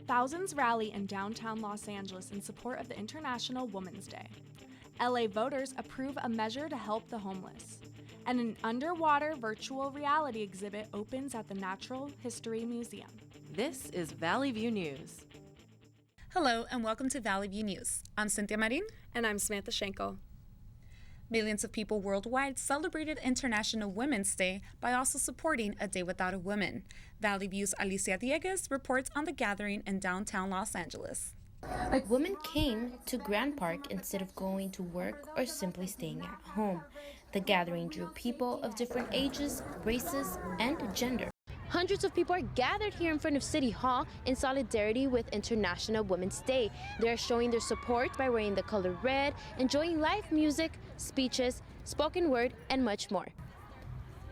Thousands rally in downtown Los Angeles in support of the International Women's Day. LA voters approve a measure to help the homeless. And an underwater virtual reality exhibit opens at the Natural History Museum. This is Valley View News. Hello and welcome to Valley View News. I'm Cynthia Marin. And I'm Samantha Schenkel. Millions of people worldwide celebrated International Women's Day by also supporting A Day Without a Woman. Valley View's Alicia Dieguez reports on the gathering in downtown Los Angeles. Women came to Grand Park instead of going to work or simply staying at home. The gathering drew people of different ages, races, and gender. Hundreds of people are gathered here in front of City Hall in solidarity with International Women's Day. They're showing their support by wearing the color red, enjoying live music, speeches, spoken word, and much more.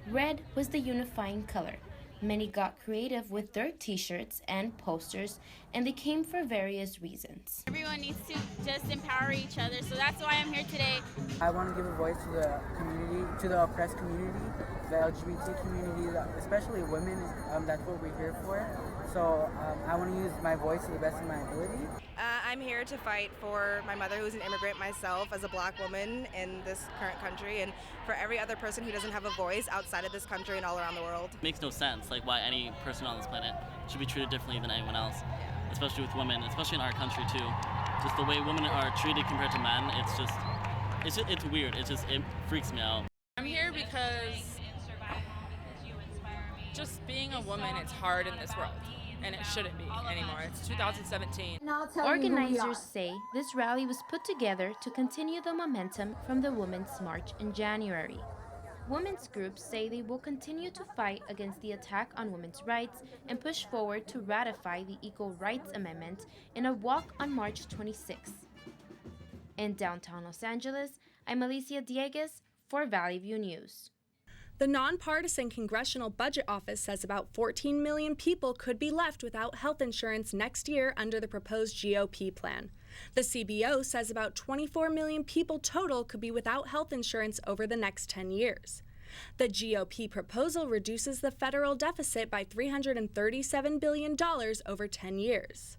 Red was the unifying color. Many got creative with their t-shirts and posters, and they came for various reasons. Everyone needs to just empower each other, so that's why I'm here today. I want to give a voice to the community, to the oppressed community, the LGBT community, especially women. That's what we're here for. So I want to use my voice to the best of my ability. I'm here to fight for my mother, who's an immigrant myself, as a black woman in this current country, and for every other person who doesn't have a voice outside of this country and all around the world. It makes no sense, like why any person on this planet should be treated differently than anyone else, especially with women, especially in our country too. Just the way women are treated compared to men, it's weird. It freaks me out. I'm here because just being a woman, it's hard in this world. And it shouldn't be anymore. It's 2017. Organizers say this rally was put together to continue the momentum from the Women's March in January. Women's groups say they will continue to fight against the attack on women's rights and push forward to ratify the Equal Rights Amendment in a walk on March 26th. In downtown Los Angeles, I'm Alicia Dieguez for Valley View News. The Nonpartisan Congressional Budget Office says about 14 million people could be left without health insurance next year under the proposed GOP plan. The CBO says about 24 million people total could be without health insurance over the next 10 years. The GOP proposal reduces the federal deficit by $337 billion over 10 years.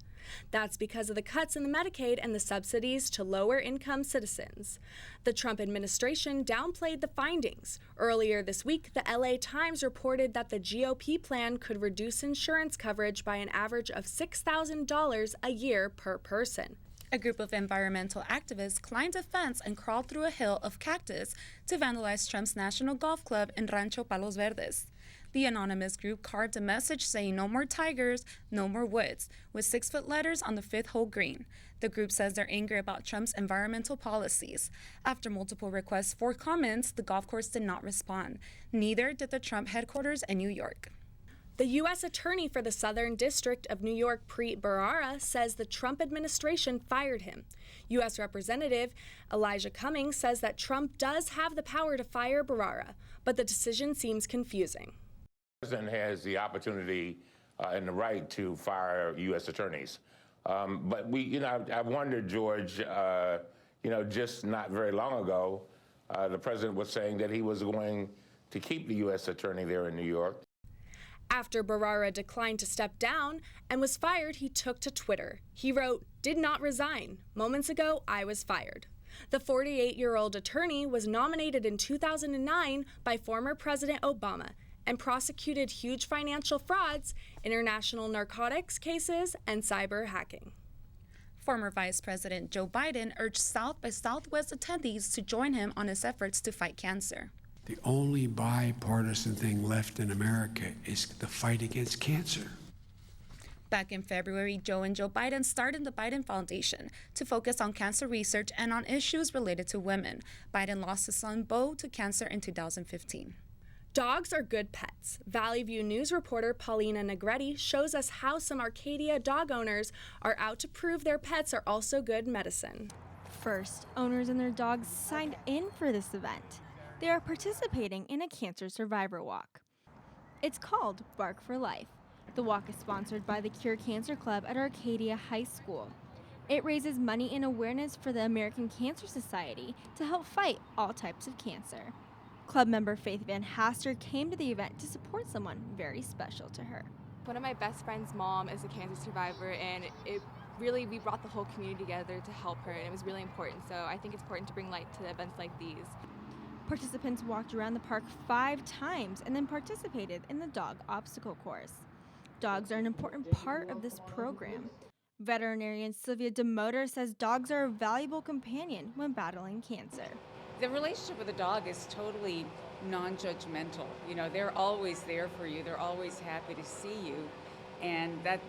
That's because of the cuts in the Medicaid and the subsidies to lower-income citizens. The Trump administration downplayed the findings. Earlier this week, the LA Times reported that the GOP plan could reduce insurance coverage by an average of $6,000 a year per person. A group of environmental activists climbed a fence and crawled through a hill of cactus to vandalize Trump's National Golf Club in Rancho Palos Verdes. The anonymous group carved a message saying "No more tigers, no more woods," with 6-foot letters on the 5th hole green. The group says their anger about Trump's environmental policies. After multiple requests for comments, the golf course did not respond. Neither did the Trump headquarters in New York. The U.S. Attorney for the Southern District of New York, Preet Bharara, says the Trump administration fired him. U.S. Representative Elijah Cummings says that Trump does have the power to fire Bharara, but the decision seems confusing. The president has the opportunity and the right to fire U.S. attorneys. But I wondered, George, just not very long ago, the president was saying that he was going to keep the U.S. attorney there in New York. After Bharara declined to step down and was fired, he took to Twitter. He wrote, "Did not resign. Moments ago, I was fired." The 48-year-old attorney was nominated in 2009 by former President Obama and prosecuted huge financial frauds, international narcotics cases, and cyber hacking. Former Vice President Joe Biden urged South by Southwest attendees to join him on his efforts to fight cancer. The only bipartisan thing left in America is the fight against cancer. Back in February, Joe and Joe Biden started the Biden Foundation to focus on cancer research and on issues related to women. Biden lost his son, Beau, to cancer in 2015. Dogs are good pets. Valley View News reporter Paulina Negretti shows us how some Arcadia dog owners are out to prove their pets are also good medicine. First, owners and their dogs signed in for this event. They are participating in a cancer survivor walk. It's called Bark for Life. The walk is sponsored by the Cure Cancer Club at Arcadia High School. It raises money and awareness for the American Cancer Society to help fight all types of cancer. Club member Faith Van Haster came to the event to support someone very special to her. One of my best friend's mom is a cancer survivor, and we brought the whole community together to help her, and it was really important. So I think it's important to bring light to events like these. Participants walked around the park 5 times and then participated in the dog obstacle course. Dogs are an important part of this program. Veterinarian Sylvia DeMotor says dogs are a valuable companion when battling cancer. The relationship with a dog is totally non-judgmental. You know, they're always there for you. They're always happy to see you. And that,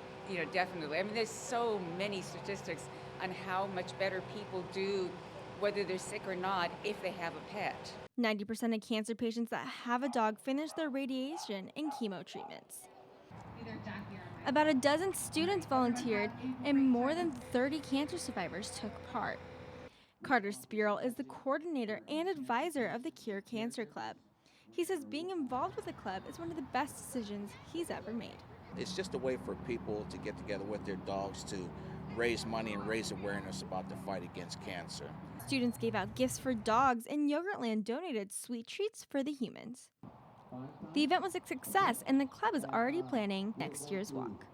definitely. I mean, there's so many statistics on how much better people do, whether they're sick or not, if they have a pet. 90% of cancer patients that have a dog finish their radiation and chemo treatments. About a dozen students volunteered, and more than 30 cancer survivors took part. Carter Spurl is the coordinator and advisor of the Cure Cancer Club. He says being involved with the club is one of the best decisions he's ever made. It's just a way for people to get together with their dogs to raise money and raise awareness about the fight against cancer. Students gave out gifts for dogs, and Yogurtland donated sweet treats for the humans. The event was a success, and the club is already planning next year's walk.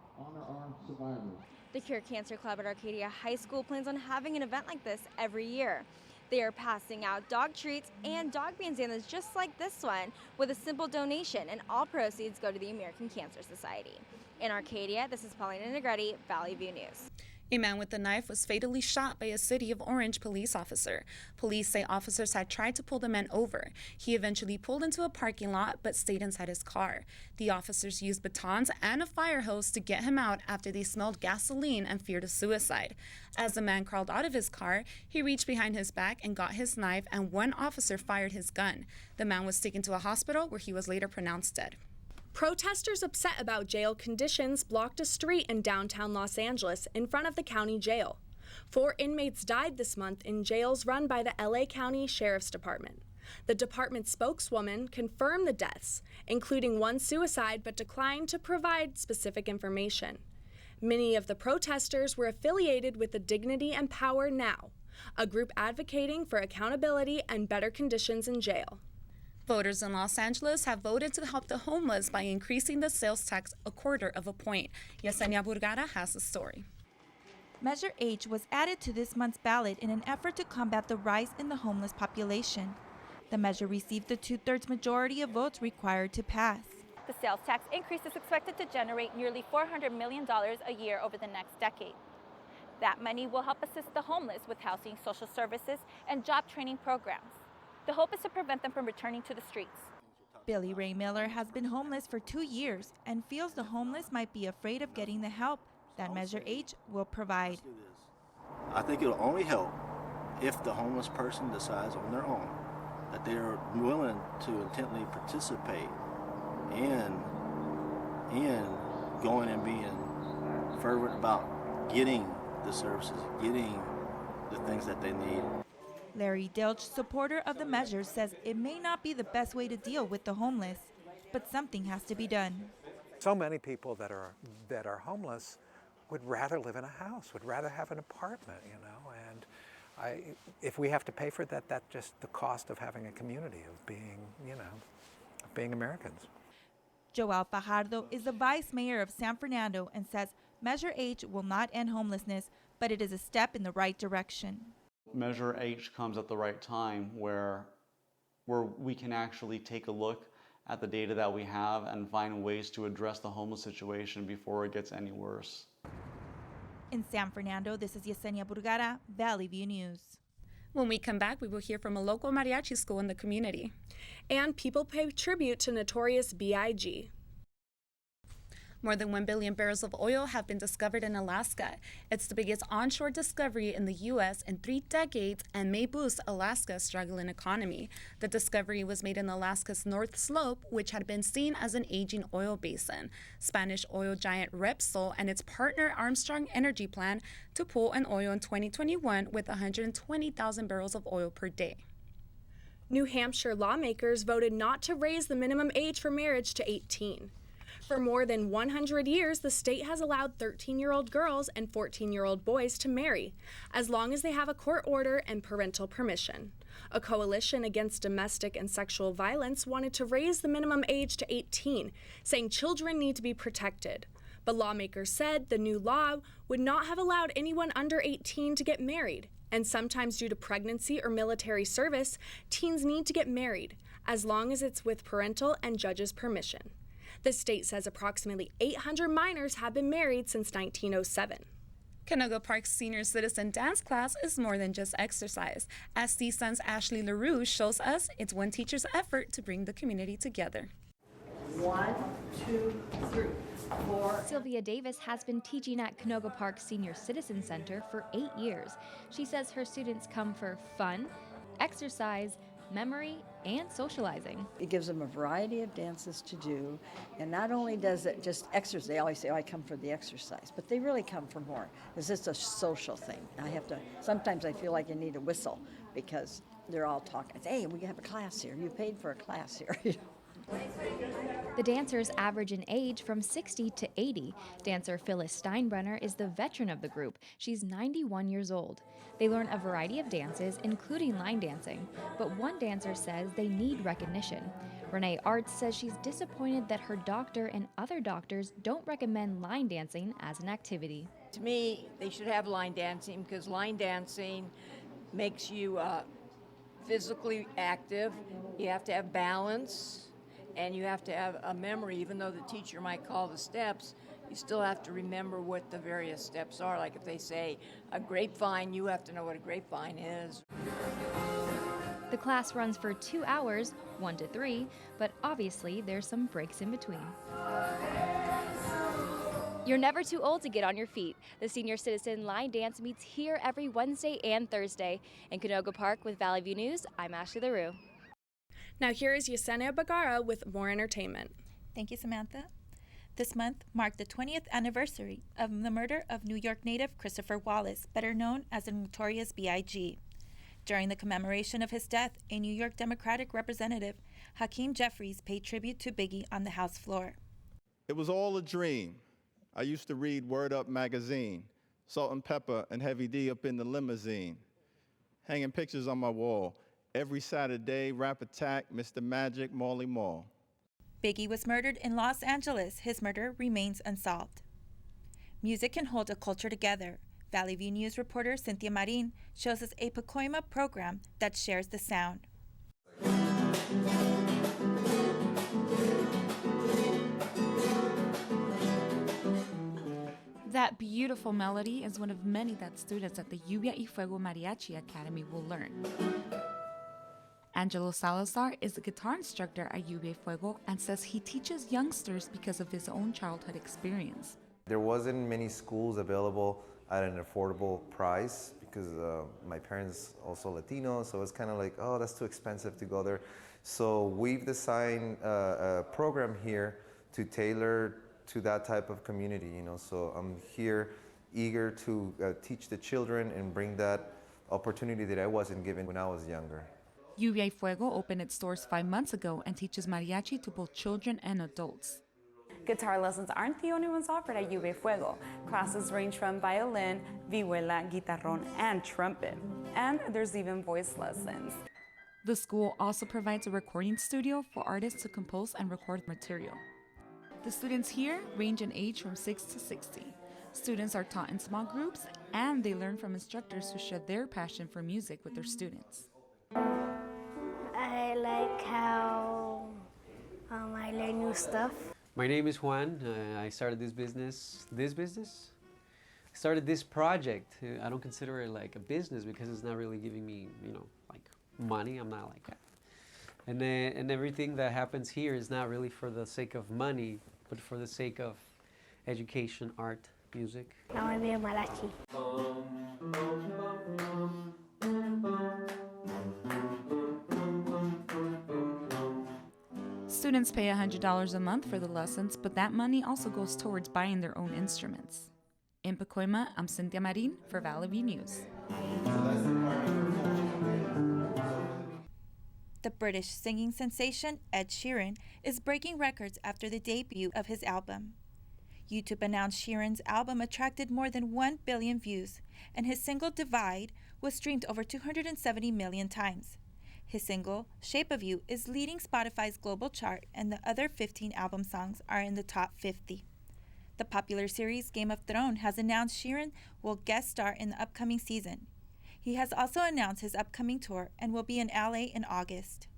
The Cure Cancer Club at Arcadia High School plans on having an event like this every year. They are passing out dog treats and dog bandanas just like this one with a simple donation, and all proceeds go to the American Cancer Society. In Arcadia, this is Paulina Negretti, Valley View News. A man with a knife was fatally shot by a City of Orange police officer. Police say officers had tried to pull the man over. He eventually pulled into a parking lot but stayed inside his car. The officers used batons and a fire hose to get him out after they smelled gasoline and feared a suicide. As the man crawled out of his car, he reached behind his back and got his knife, and one officer fired his gun. The man was taken to a hospital where he was later pronounced dead. Protesters upset about jail conditions blocked a street in downtown Los Angeles in front of the county jail. 4 inmates died this month in jails run by the LA County Sheriff's Department. The department's spokeswoman confirmed the deaths, including one suicide, but declined to provide specific information. Many of the protesters were affiliated with the Dignity and Power Now, a group advocating for accountability and better conditions in jail. Voters in Los Angeles have voted to help the homeless by increasing the sales tax a quarter of a point. Yesenia Burgara has the story. Measure H was added to this month's ballot in an effort to combat the rise in the homeless population. The measure received the 2/3 majority of votes required to pass. The sales tax increase is expected to generate nearly $400 million a year over the next decade. That money will help assist the homeless with housing, social services, and job training programs. The hope is to prevent them from returning to the streets. Billy Ray Miller has been homeless for 2 years and feels the homeless might be afraid of getting the help that Measure H will provide. I think it'll only help if the homeless person decides on their own that they are willing to intently participate in going and being fervent about getting the services, getting the things that they need. Larry Delch, supporter of the measure, says it may not be the best way to deal with the homeless, but something has to be done. So many people that are homeless would rather live in a house, would rather have an apartment, and if we have to pay for that, that's just the cost of having a community, of being, of being Americans. Joel Fajardo is the vice mayor of San Fernando and says Measure H will not end homelessness, but it is a step in the right direction. Measure H comes at the right time where we can actually take a look at the data that we have and find ways to address the homeless situation before it gets any worse. In San Fernando, this is Yesenia Burgara, Valley View News. When we come back, we will hear from a local mariachi school in the community. And people pay tribute to Notorious B.I.G. More than 1 billion barrels of oil have been discovered in Alaska. It's the biggest onshore discovery in the U.S. in 3 decades and may boost Alaska's struggling economy. The discovery was made in Alaska's North Slope, which had been seen as an aging oil basin. Spanish oil giant Repsol and its partner Armstrong Energy plan to pull an oil in 2021 with 120,000 barrels of oil per day. New Hampshire lawmakers voted not to raise the minimum age for marriage to 18. For more than 100 years, the state has allowed 13-year-old girls and 14-year-old boys to marry, as long as they have a court order and parental permission. A coalition against domestic and sexual violence wanted to raise the minimum age to 18, saying children need to be protected. But lawmakers said the new law would not have allowed anyone under 18 to get married. And sometimes due to pregnancy or military service, teens need to get married, as long as it's with parental and judge's permission. The state says approximately 800 minors have been married since 1907. Canoga Park's senior citizen dance class is more than just exercise. As CSUN's Ashley LaRue shows us, it's one teacher's effort to bring the community together. 1, 2, 3, 4. Sylvia Davis has been teaching at Canoga Park Senior Citizen Center for 8 years. She says her students come for fun, exercise, memory, and socializing. It gives them a variety of dances to do, and not only does it just exercise, they always say, oh, I come for the exercise, but they really come for more. It's just a social thing. Sometimes I feel like I need a whistle because they're all talking. Hey, we have a class here. You paid for a class here. The dancers average in age from 60 to 80. Dancer Phyllis Steinbrenner is the veteran of the group. She's 91 years old. They learn a variety of dances, including line dancing, but one dancer says they need recognition. Renee Arts says she's disappointed that her doctor and other doctors don't recommend line dancing as an activity. To me, they should have line dancing because line dancing makes you physically active. You have to have balance. And you have to have a memory, even though the teacher might call the steps, you still have to remember what the various steps are. Like if they say a grapevine, you have to know what a grapevine is. The class runs for 2 hours, 1 to 3, but obviously there's some breaks in between. You're never too old to get on your feet. The Senior Citizen Line Dance meets here every Wednesday and Thursday. In Canoga Park with Valley View News, I'm Ashley LaRue. Now here is Yesenia Bagara with more entertainment. Thank you, Samantha. This month marked the 20th anniversary of the murder of New York native Christopher Wallace, better known as the Notorious B.I.G. During the commemoration of his death, a New York Democratic representative, Hakeem Jeffries, paid tribute to Biggie on the House floor. It was all a dream. I used to read Word Up magazine, Salt and Pepper and Heavy D up in the limousine, hanging pictures on my wall. Every Saturday, Rap Attack, Mr. Magic, Marley Marl. Biggie was murdered in Los Angeles. His murder remains unsolved. Music can hold a culture together. Valley View News reporter Cynthia Marin shows us a Pacoima program that shares the sound. That beautiful melody is one of many that students at the Lluvia y Fuego Mariachi Academy will learn. Angelo Salazar is a guitar instructor at Lluvia y Fuego and says he teaches youngsters because of his own childhood experience. There wasn't many schools available at an affordable price because my parents also Latino, so it's kind of like, oh, that's too expensive to go there. So we've designed a program here to tailor to that type of community, So I'm here eager to teach the children and bring that opportunity that I wasn't given when I was younger. Lluvia y Fuego opened its doors 5 months ago and teaches mariachi to both children and adults. Guitar lessons aren't the only ones offered at Lluvia y Fuego. Classes range from violin, vihuela, guitarrón, and trumpet. And there's even voice lessons. The school also provides a recording studio for artists to compose and record material. The students here range in age from 6 to 60. Students are taught in small groups, and they learn from instructors who share their passion for music with their students. I like how I learn new stuff. My name is Juan. I started this project. I don't consider it like a business because it's not really giving me, like money. I'm not like that. And everything that happens here is not really for the sake of money, but for the sake of education, art, music. I want to be a mariachi. Students pay $100 a month for the lessons, but that money also goes towards buying their own instruments. In Pacoima, I'm Cynthia Marin for Valley View News. The British singing sensation Ed Sheeran is breaking records after the debut of his album. YouTube announced Sheeran's album attracted more than 1 billion views, and his single Divide was streamed over 270 million times. His single, Shape of You, is leading Spotify's global chart, and the other 15 album songs are in the top 50. The popular series Game of Thrones has announced Sheeran will guest star in the upcoming season. He has also announced his upcoming tour and will be in LA in August.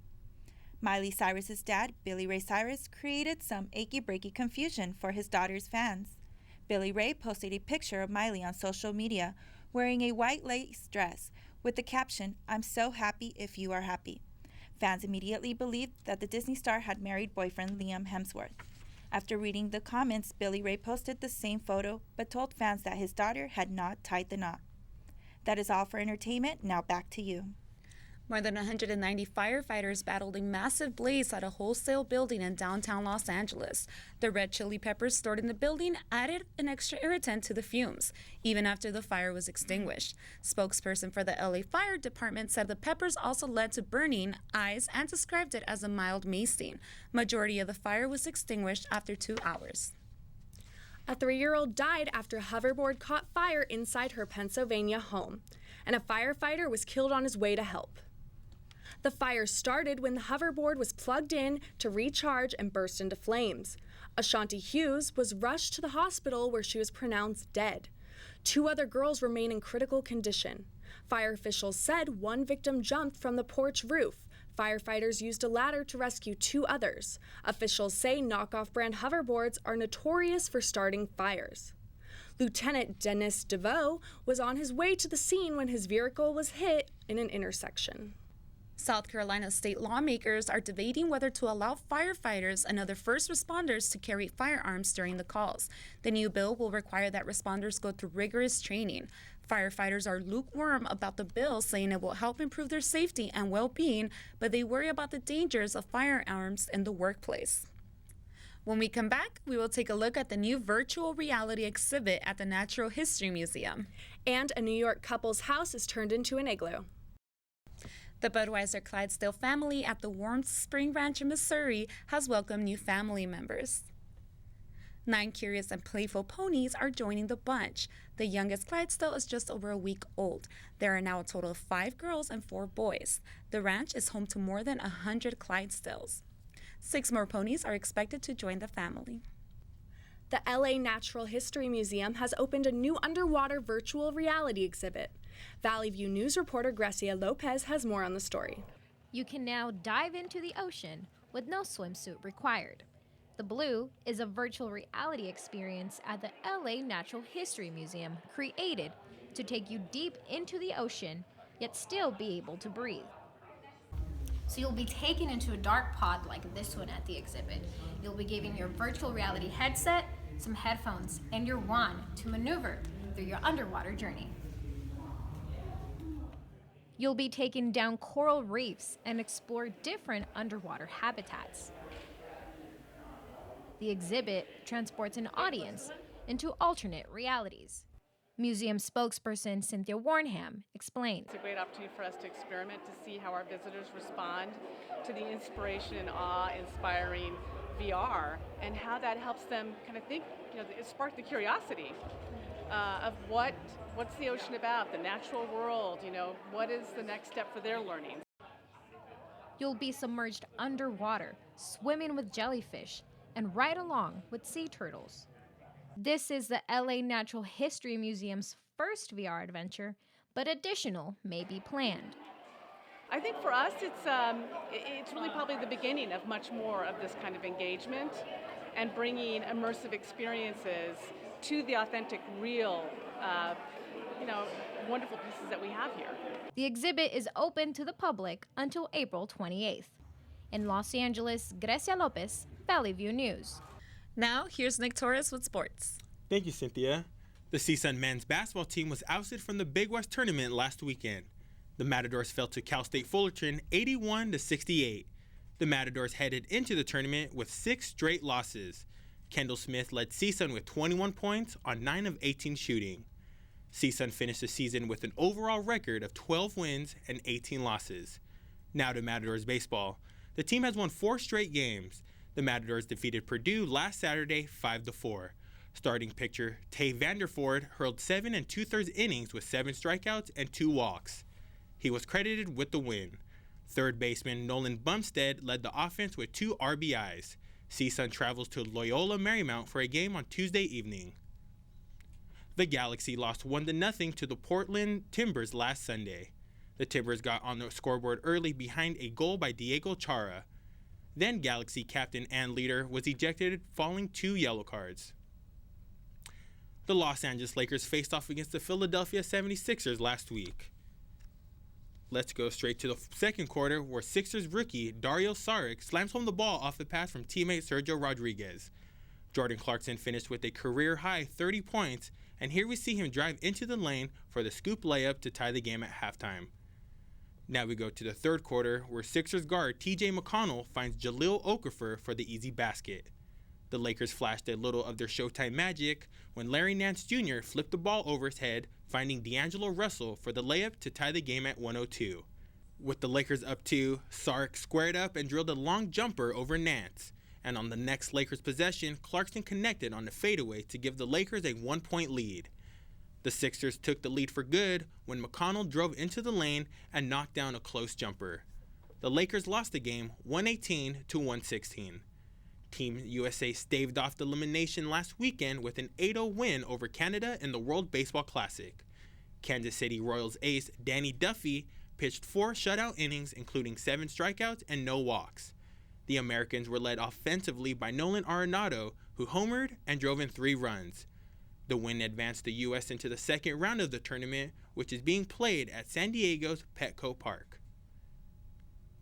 Miley Cyrus's dad, Billy Ray Cyrus, created some achy-breaky confusion for his daughter's fans. Billy Ray posted a picture of Miley on social media wearing a white lace dress with the caption, "I'm so happy if you are happy." Fans immediately believed that the Disney star had married boyfriend Liam Hemsworth. After reading the comments, Billy Ray posted the same photo but told fans that his daughter had not tied the knot. That is all for entertainment. Now back to you. More than 190 firefighters battled a massive blaze at a wholesale building in downtown Los Angeles. The red chili peppers stored in the building added an extra irritant to the fumes, even after the fire was extinguished. Spokesperson for the LA Fire Department said the peppers also led to burning eyes and described it as a mild masting. Majority of the fire was extinguished after 2 hours. A 3-year-old died after a hoverboard caught fire inside her Pennsylvania home, and a firefighter was killed on his way to help. The fire started when the hoverboard was plugged in to recharge and burst into flames. Ashanti Hughes was rushed to the hospital where she was pronounced dead. 2 other girls remain in critical condition. Fire officials said 1 victim jumped from the porch roof. Firefighters used a ladder to rescue 2 others. Officials say knockoff brand hoverboards are notorious for starting fires. Lieutenant Dennis DeVoe was on his way to the scene when his vehicle was hit in an intersection. South Carolina state lawmakers are debating whether to allow firefighters and other first responders to carry firearms during the calls. The new bill will require that responders go through rigorous training. Firefighters are lukewarm about the bill, saying it will help improve their safety and well-being, but they worry about the dangers of firearms in the workplace. When we come back, we will take a look at the new virtual reality exhibit at the Natural History Museum. And a New York couple's house is turned into an igloo. The Budweiser Clydesdale family at the Warm Spring Ranch in Missouri has welcomed new family members. 9 curious and playful ponies are joining the bunch. The youngest Clydesdale is just over a week old. There are now a total of 5 girls and 4 boys. The ranch is home to more than 100 Clydesdales. 6 more ponies are expected to join the family. The LA Natural History Museum has opened a new underwater virtual reality exhibit. Valley View News reporter Gracia Lopez has more on the story. You can now dive into the ocean with no swimsuit required. The Blue is a virtual reality experience at the LA Natural History Museum created to take you deep into the ocean, yet still be able to breathe. So you'll be taken into a dark pod like this one at the exhibit. You'll be given your virtual reality headset, some headphones, and your wand to maneuver through your underwater journey. You'll be taken down coral reefs and explore different underwater habitats. The exhibit transports an audience into alternate realities. Museum spokesperson Cynthia Warnham explained. It's a great opportunity for us to experiment to see how our visitors respond to the inspiration and awe-inspiring VR and how that helps them kind of think, it sparked the curiosity of what's the ocean about, the natural world, what is the next step for their learning. You'll be submerged underwater, swimming with jellyfish, and ride along with sea turtles. This is the LA Natural History Museum's first VR adventure, but additional may be planned. I think for us, it's really probably the beginning of much more of this kind of engagement and bringing immersive experiences to the authentic, real, wonderful pieces that we have here. The exhibit is open to the public until April 28th. In Los Angeles, Grecia Lopez, Valley View News. Now, here's Nick Torres with sports. Thank you, Cynthia. The CSUN men's basketball team was ousted from the Big West tournament last weekend. The Matadors fell to Cal State Fullerton 81-68. The Matadors headed into the tournament with 6 straight losses. Kendall Smith led CSUN with 21 points on 9 of 18 shooting. CSUN finished the season with an overall record of 12 wins and 18 losses. Now to Matadors baseball. The team has won 4 straight games. The Matadors defeated Purdue last Saturday 5-4. Starting pitcher Tay Vanderford hurled 7 2/3 innings with 7 strikeouts and 2 walks. He was credited with the win. Third baseman Nolan Bumstead led the offense with 2 RBIs. CSUN travels to Loyola Marymount for a game on Tuesday evening. The Galaxy lost 1-0 to the Portland Timbers last Sunday. The Timbers got on the scoreboard early behind a goal by Diego Chara. Then Galaxy captain and leader was ejected following 2 yellow cards. The Los Angeles Lakers faced off against the Philadelphia 76ers last week. Let's go straight to the second quarter, where Sixers rookie Dario Saric slams home the ball off a pass from teammate Sergio Rodriguez. Jordan Clarkson finished with a career-high 30 points, and here we see him drive into the lane for the scoop layup to tie the game at halftime. Now we go to the third quarter, where Sixers guard TJ McConnell finds Jahlil Okafor for the easy basket. The Lakers flashed a little of their Showtime magic when Larry Nance Jr. flipped the ball over his head, finding D'Angelo Russell for the layup to tie the game at 102. With the Lakers up 2, Saric squared up and drilled a long jumper over Nance. And on the next Lakers possession, Clarkson connected on the fadeaway to give the Lakers a 1-point lead. The Sixers took the lead for good when McConnell drove into the lane and knocked down a close jumper. The Lakers lost the game 118 to 116. Team USA staved off the elimination last weekend with an 8-0 win over Canada in the World Baseball Classic. Kansas City Royals ace Danny Duffy pitched 4 shutout innings, including 7 strikeouts and no walks. The Americans were led offensively by Nolan Arenado, who homered and drove in 3 runs. The win advanced the U.S. into the second round of the tournament, which is being played at San Diego's Petco Park.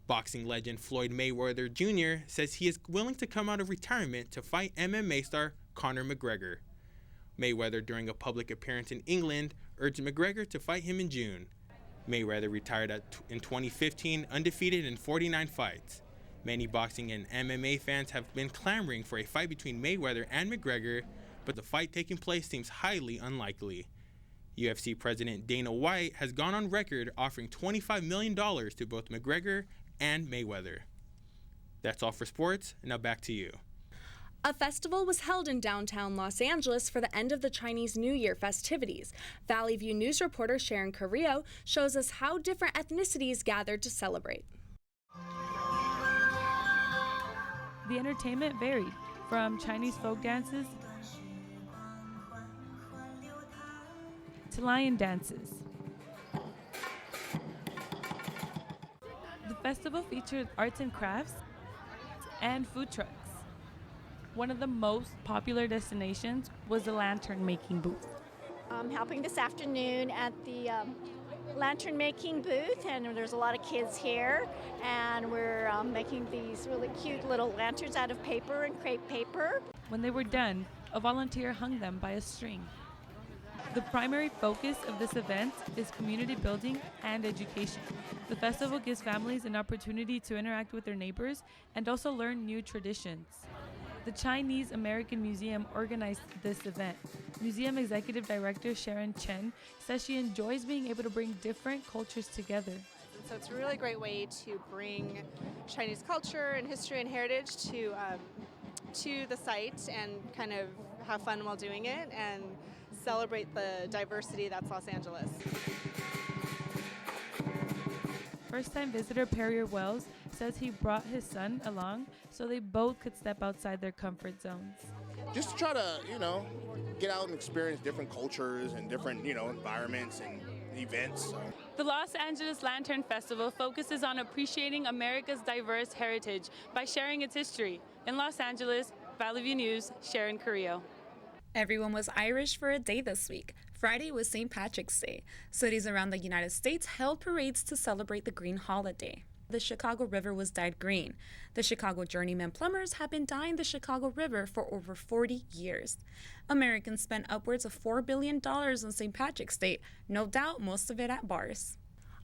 Boxing legend Floyd Mayweather Jr. says he is willing to come out of retirement to fight MMA star Conor McGregor. Mayweather, during a public appearance in England, urged McGregor to fight him in June. Mayweather retired in 2015, undefeated in 49 fights. Many boxing and MMA fans have been clamoring for a fight between Mayweather and McGregor, but the fight taking place seems highly unlikely. UFC President Dana White has gone on record offering $25 million to both McGregor and Mayweather. That's all for sports, and now back to you. A festival was held in downtown Los Angeles for the end of the Chinese New Year festivities. Valley View News reporter Sharon Carrillo shows us how different ethnicities gathered to celebrate. The entertainment varied, from Chinese folk dances to lion dances. The festival featured arts and crafts and food trucks. One of the most popular destinations was the lantern making booth. I'm helping this afternoon at the lantern making booth, and there's a lot of kids here, and we're making these really cute little lanterns out of paper and crepe paper. When they were done, a volunteer hung them by a string. The primary focus of this event is community building and education. The festival gives families an opportunity to interact with their neighbors and also learn new traditions. The Chinese American Museum organized this event. Museum Executive Director Sharon Chen says she enjoys being able to bring different cultures together. So it's a really great way to bring Chinese culture and history and heritage to the site and kind of have fun while doing it and celebrate the diversity that's Los Angeles. First-time visitor Perrier Wells says he brought his son along so they both could step outside their comfort zones. Just to try to, get out and experience different cultures and different, environments and events. The Los Angeles Lantern Festival focuses on appreciating America's diverse heritage by sharing its history. In Los Angeles, Valley View News, Sharon Carrillo. Everyone was Irish for a day this week. Friday was St. Patrick's Day. Cities around the United States held parades to celebrate the green holiday. The Chicago River was dyed green. The Chicago Journeyman Plumbers have been dyeing the Chicago River for over 40 years. Americans spent upwards of $4 billion on St. Patrick's Day, no doubt most of it at bars.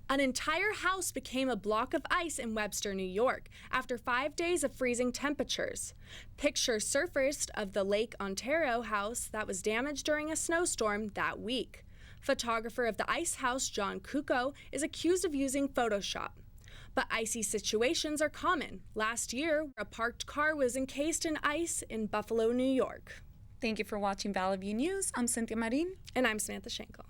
An entire house became a block of ice in Webster, New York, after 5 days of freezing temperatures. Pictures surfaced of the Lake Ontario house that was damaged during a snowstorm that week. Photographer of the ice house, John Kuko, is accused of using Photoshop. But icy situations are common. Last year, a parked car was encased in ice in Buffalo, New York. Thank you for watching Valley View News. I'm Cynthia Marin. And I'm Samantha Schenkel.